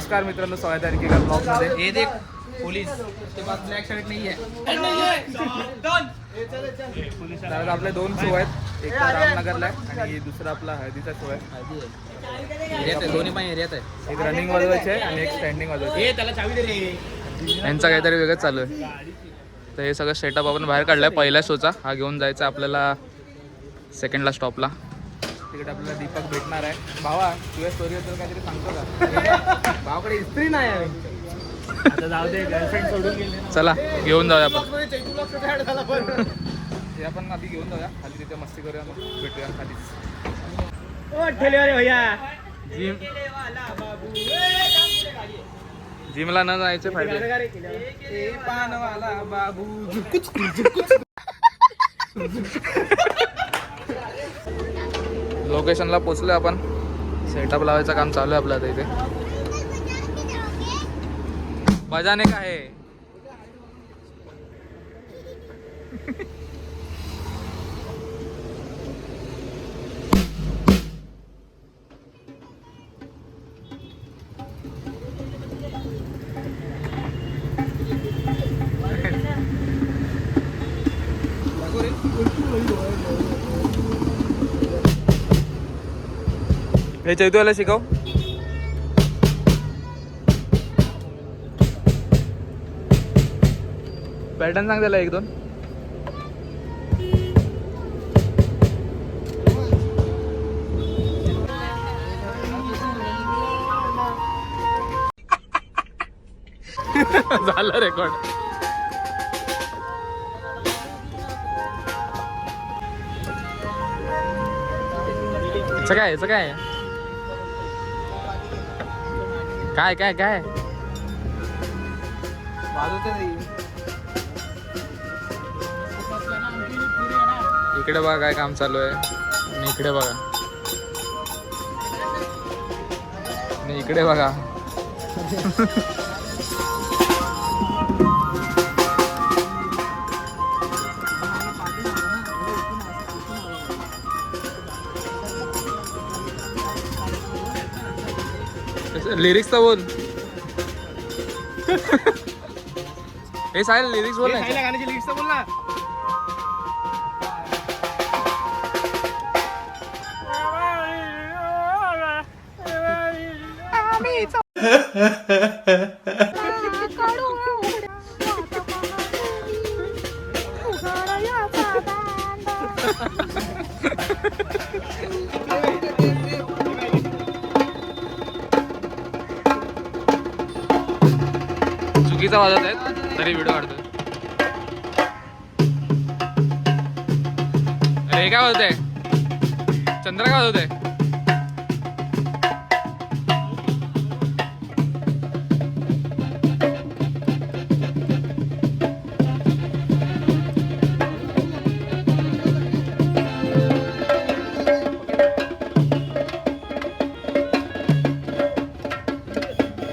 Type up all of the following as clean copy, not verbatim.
नमस्कार मित्रांनो, स्वागत आहे आणखी एका ब्लॉगमध्ये. ये देख पोलीस उसके पास ब्लैक शर्ट नहीं है. तर आपले दोन शो आहेत, एक तर रामनगरला आहे आणि दुसरा आपला हळदीचा शो आहे. एरियात आहे, दोन्ही पण एरियात आहे. एक रनिंग वाजवायचे आहे आणि एक स्टँडिंग वाजवायचे. ए त्याला चावी दे रे. यांचं काहीतरी वेगळंच चालू आहे. तर हे सगळं सेटअप आपण बाहेर काढलं आहे पहिल्या शोचा. हा घेऊन जायचा आपल्याला सेकंडला स्टॉपला. तिकडे आपल्याला दीपक भेटणार आहे. भावा तुझ्या स्टोरीबद्दल काहीतरी सांगतो का? भावाकडे इस्त्री नाही आहे. आता जाऊ दे, गर्लफ्रेंड सोडून गेले. चला घेऊन जाऊया आपण. हे आपण आधी घेऊन जाऊया खाली, तिथे मस्ती करूया, मग भेटूया खालीच. जिमला न जायचे फायदे. लोकेशनला पोचलोय आपण. सेटअप लावायचं काम चालू आहे आपलं आता इथे. बजाने का है? हे चैतूला शिकव. पॅटर्न सांग त्याला एक दोन. झालं रेकॉर्ड. याचं काय काय काय काय इकडे बघा काय काम चालू आहे आणि इकडे बघा आणि इकडे बघा. लिरिक्स तर बोल. हे साहिल लिरिक्स बोल. गाण्याची लिरिक्स तर बोल ना. चुकीचा वाजत आहेत तरी व्हिडिओ काढतोय. अरे हे काय वाजत आहे? चंद्र काय वाजत आहे?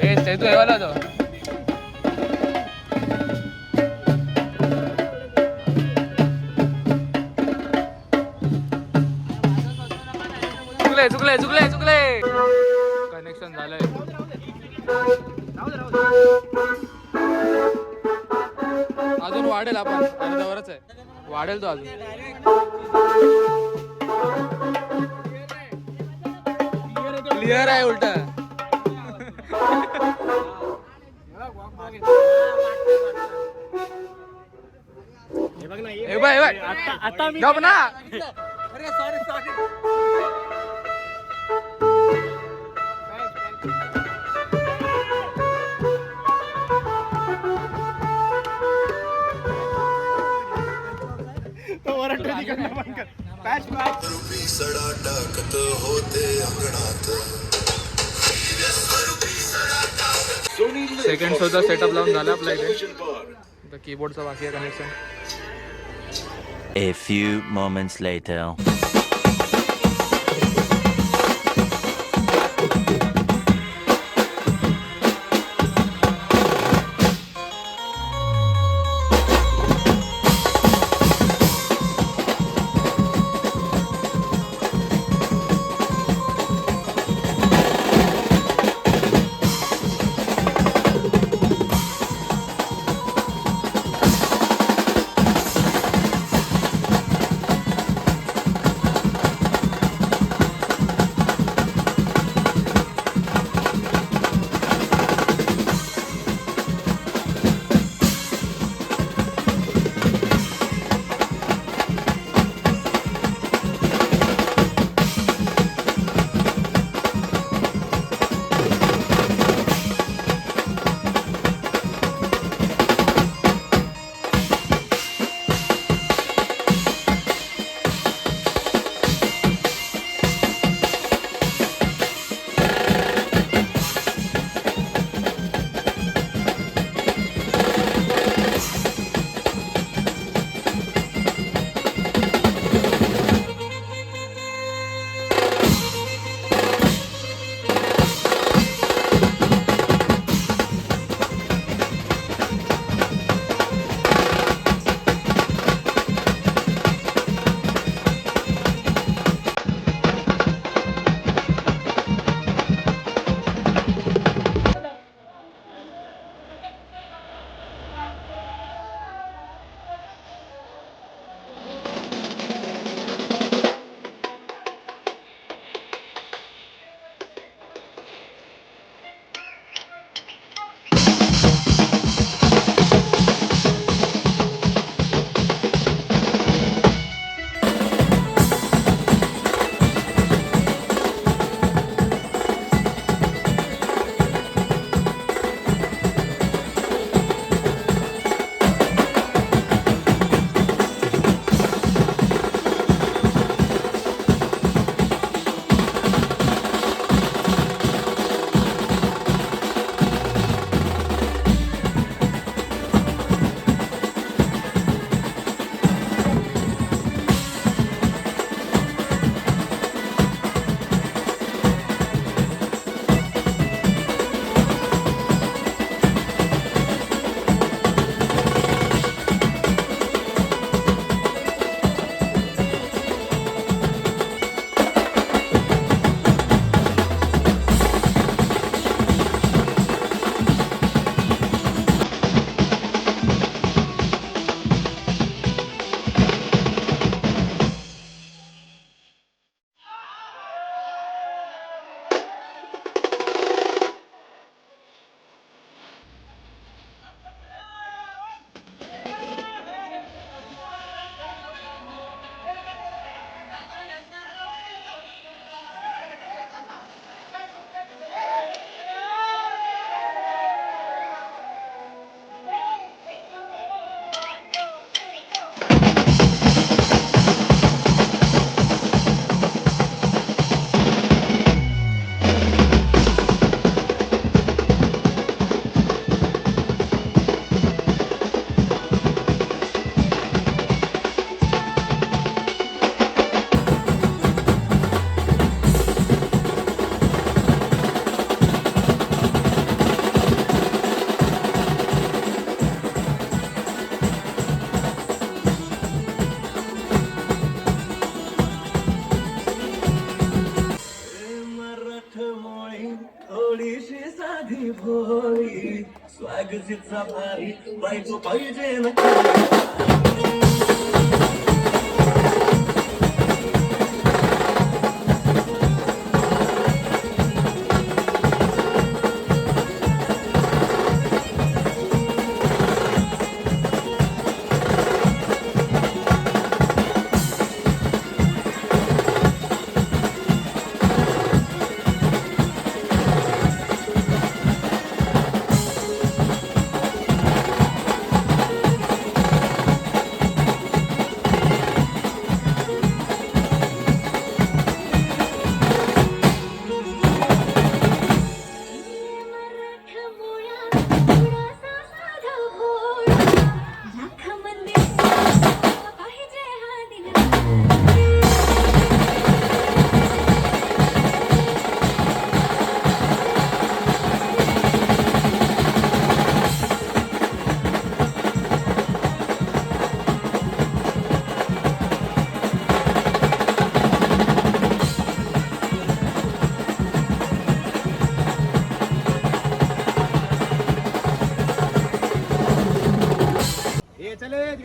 हे तू हेवाला तो चुकले कनेक्शन झालंय. अजून वाढेल, आपण अर्ध्यावरच आहे, वाढेल तो अजून. क्लिअर आहे उलट. आता गप ना. अरे सॉरी. सेकंड शोचा सेटअप लावून झाला आपला इथे. कीबोर्डचा बाकी आहे connection. A few moments later.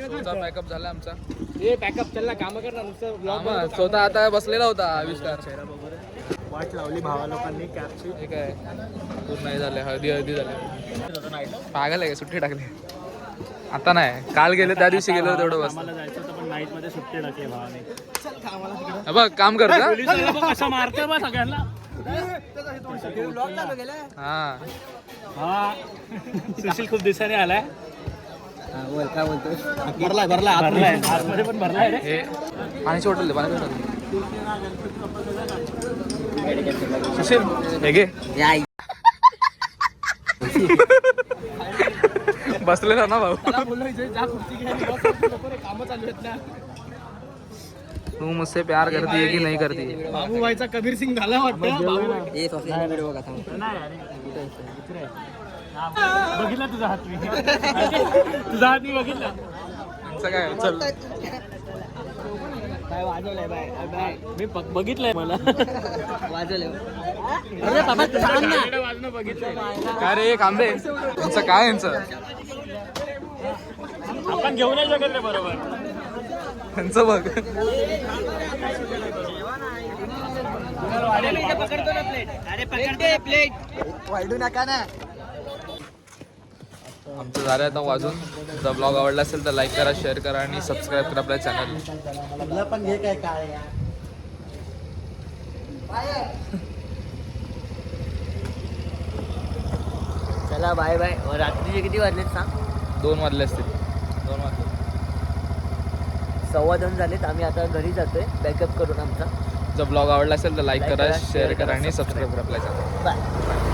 शोचा पॅकअप झाला आमचा. ए पॅकअप चल ना काम कर ना नुसतं ब्लॉग आम्हा स्वतः आता बसलेला होता आविष्कार. वाट लावली भावा लोकांनी कॅबची. हे काय पूर्ण हे झाले, हळदी झाले. पागल आहे, सुट्टी टाकली. आता नाही, काल गेले त्या दिवशी गेलो तेवढं बस. आम्हाला जायचं होतं पण नाईट मध्ये सुट्टी टाकली भावाने. चल कामाला तिकडे. बघ काम करत पोलिसांना बघ कसा मारतोय बा सगळ्यांना. हा. हा सुशील खूप दिवसांनी आलाय. काय बोलतोय? भरलाय आतमध्ये पण भरलाय रे. हे पाण्याची बॉटल दे, पाण्याची बॉटल. सुशील हे घे. बसलेला ना भाऊ. तू मुझसे प्यार करती है की नहीं करती? बाबू भाईचा कबीर सिंग झाला वाटतं. बघितला तुझा हात मी. तुझा हात मी बघितला. काय चल काय वाजवलंय बाय मी बघितलंय मला वाजवलंय. अरे बाबा सांग ना. वाजणं बघितलंय. काय रे कांबे, यांचं काय यांचं आपण घेऊ नाही शकत रे बरोबर. यांचं बघ. पकडतो ना प्लेट. अरे पकडते प्लेट. वाढू नका ना. आमचं झालं आता वाजून. जर ब्लॉग आवडला असेल तर लाईक करा, शेअर करा आणि सबस्क्राईब करा आपल्या चॅनल. पण घे काय काय चला बाय बाय. रात्रीचे किती वाजलेत सांग? 2 वाजले असतील. 2 वाजले. 2:15 झालेत. आम्ही आता घरी जातोय बॅकअप करून आमचा. जर ब्लॉग आवडला असेल तर लाईक करा, शेअर करा आणि सबस्क्राईब करा आपल्या चॅनल. बाय.